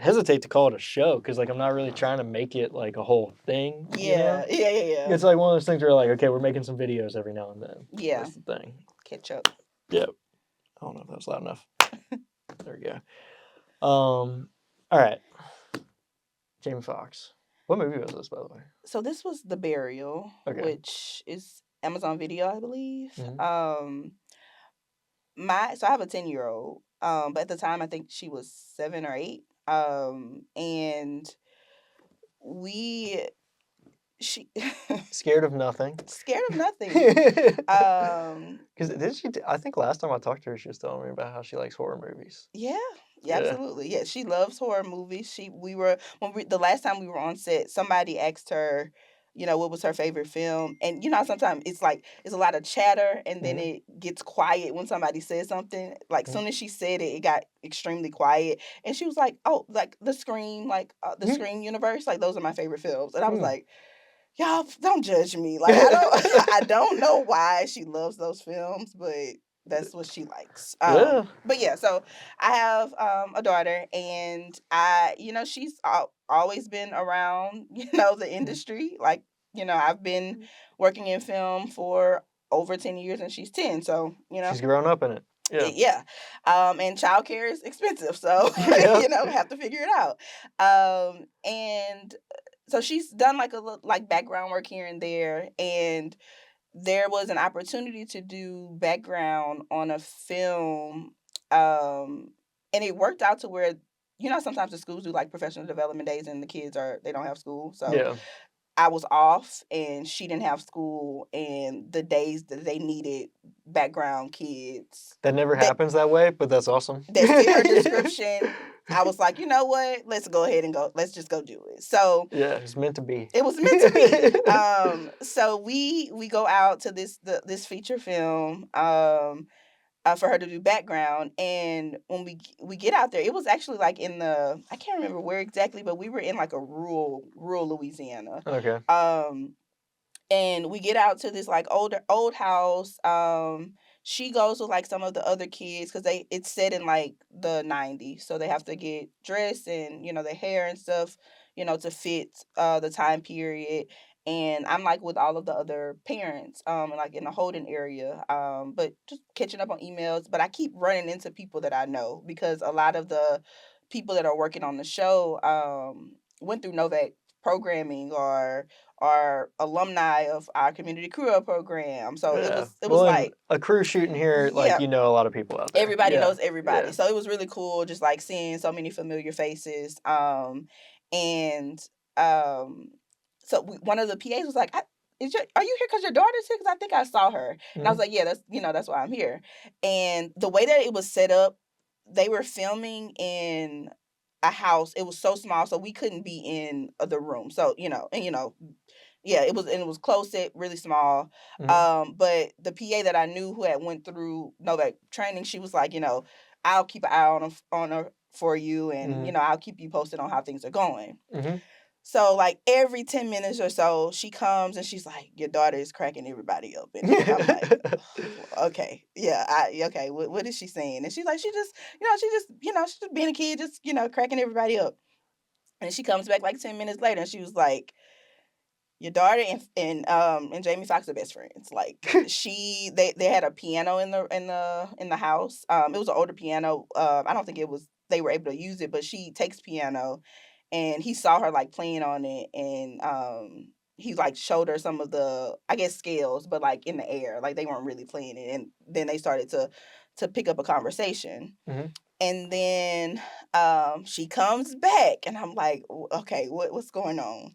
hesitate to call it a show because like I'm not really trying to make it like a whole thing. Yeah, you know? yeah. It's like one of those things where like, okay, we're making some videos every now and then. Yeah. That's the thing. Catch up. Yep. I don't know if that was loud enough. There we go. All right. Jamie Foxx. What movie was this, by the way? So this was The Burial, which is Amazon Video, I believe. Mhm. So I have a 10-year-old. But at the time I think she was 7 or 8. And she Scared of nothing. Scared of nothing. Because did she? I think last time I talked to her, she was telling me about how she likes horror movies. Yeah, absolutely. Yeah, she loves horror movies. The last time we were on set, somebody asked her, what was her favorite film, and sometimes it's a lot of chatter, and then it gets quiet when somebody says something. Like soon as she said it, it got extremely quiet, and she was like, "Oh, like the Scream, the Scream universe, like those are my favorite films," and I was like. Y'all don't judge me. Like I don't know why she loves those films, but that's what she likes. But yeah, so I have a daughter, and she's always been around the industry. Like I've been working in film for over 10 years, and she's 10. So she's grown up in it. Yeah. And childcare is expensive, so have to figure it out. And so she's done like a little background work here and there, and there was an opportunity to do background on a film, and it worked out to where sometimes the schools do like professional development days, and the kids they don't have school, so I was off and she didn't have school, and the days that they needed background kids. That never happens that way, but that's awesome. That fit her description. I was like, you know what? Let's go ahead and go. Let's just go do it. So yeah, it's meant to be. It was meant to be. So we go out to this feature film for her to do background, and when we get out there, it was actually like I can't remember where exactly, but we were in like a rural Louisiana. Okay. And we get out to this like old house. She goes with like some of the other kids because it's set in like the 90s, so they have to get dressed and their hair and stuff to fit the time period. And I'm like with all of the other parents like in the holding area, but just catching up on emails. But I keep running into people that I know because a lot of the people that are working on the show went through Novak programming or are alumni of our community crew program. So it was like a crew shooting here, like a lot of people out there. Everybody knows everybody. Yeah. So it was really cool just like seeing so many familiar faces. So one of the PAs was like, are you here because your daughter's here? Because I think I saw her. And I was like, yeah, that's why I'm here. And the way that it was set up, they were filming in a house. It was so small, so we couldn't be in the room. So, yeah, it was close set, really small. But the PA that I knew who had went through Novak training, she was like, I'll keep an eye on her for you, and I'll keep you posted on how things are going. So like every 10 minutes or so, she comes and she's like, your daughter is cracking everybody up. And I'm like, okay, yeah, okay, what is she saying? And she's like, she's just being a kid, just, cracking everybody up. And she comes back like 10 minutes later and she was like, your daughter and Jamie Foxx are best friends. Like they had a piano in the house. It was an older piano. I don't think they were able to use it, but she takes piano, and he saw her like playing on it, and he like showed her some of the, I guess, scales, but like in the air, like they weren't really playing it. And then they started to pick up a conversation. And then she comes back, and I'm like, okay, what's going on?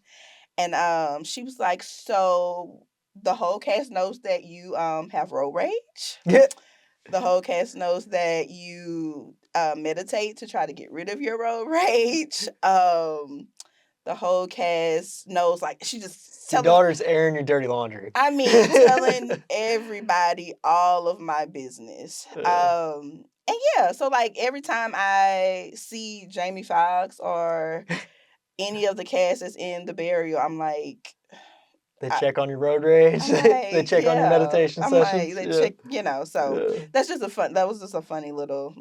And she was like, so the whole cast knows that you have road rage. The whole cast knows that you meditate to try to get rid of your road rage. The whole cast knows, like, she just your daughter's airing your dirty laundry. I mean, telling everybody all of my business. And yeah, so like every time I see Jamie Foxx or any of the cast that's in The Burial, I'm like, They check on your road rage. I'm They like, check on your meditation I'm sessions. like, they Yeah. check, so Yeah. that was just a funny little,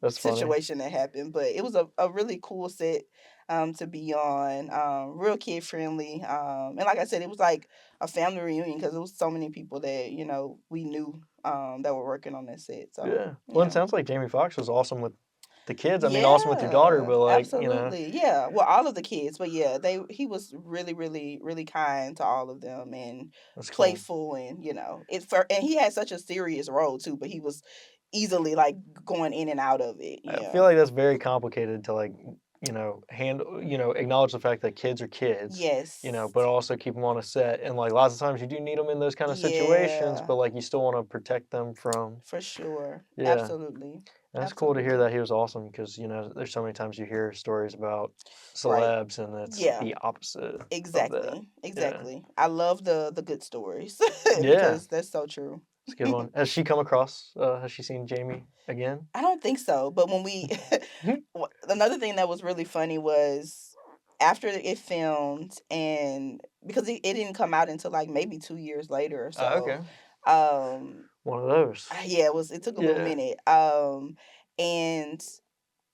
That's funny. situation that happened. But it was a really cool set to be on, real kid friendly. And like I said, it was like a family reunion because it was so many people that, we knew that were working on that set. So, Yeah. Well, it sounds like Jamie Foxx was awesome with the kids. I mean, awesome with your yeah, daughter, but like, absolutely. Yeah. Well, all of the kids, but yeah, he was really, really, really kind to all of them and that's cool. playful and, and he had such a serious role too, but he was easily like going in and out of it. I Yeah. feel like that's very complicated to like, handle, acknowledge the fact that kids are kids, Yes. but also keep them on a set. And like lots of times you do need them in those kind of situations, Yeah, but like you still want to protect them from, for sure. yeah. Absolutely. And it's cool to hear that he was awesome because, there's so many times you hear stories about celebs and it's Yeah. the opposite of that. Exactly. Yeah. Exactly. I love the good stories Yeah. because that's so true. It's a good one. Has she come across, has she seen Jamie again? I don't think so, but when we another thing that was really funny was after it filmed and because it didn't come out until like maybe 2 years later or so. Okay. One of those. Yeah, it took a little Yeah. minute. And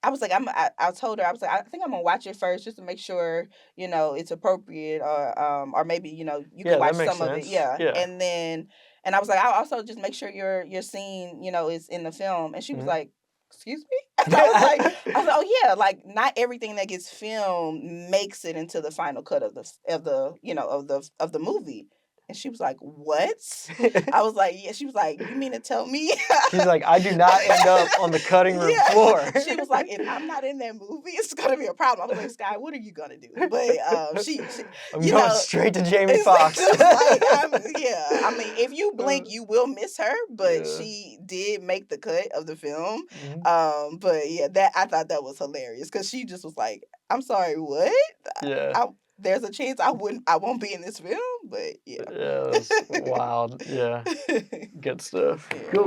I was like, I told her, I was like, I think I'm gonna watch it first just to make sure, it's appropriate or maybe, you Yeah, can that watch makes some of it. sense. Yeah. Yeah. And I was like, I'll also just make sure your scene, is in the film. And she was Mhm. like, excuse me? And I was like, oh yeah, like not everything that gets filmed makes it into the final cut of the movie. And she was like, what? I was like, yeah. She was like, you mean to tell me? She's like, I do not end up on the cutting room Yeah. floor. She was like, if I'm not in that movie, it's gonna be a problem. I was like, Sky, what are you gonna do? But she I'm you going know, straight to Jamie it's Foxx. just like I mean, if you blink, you will miss her, but Yeah. she did make the cut of the film. Mhm. But yeah, that I thought that was hilarious because she just was like, I'm sorry, what? Yeah. There's a chance I won't be in this film, but yeah. Yeah, that's wild. Yeah. Good stuff. Yeah. Cool.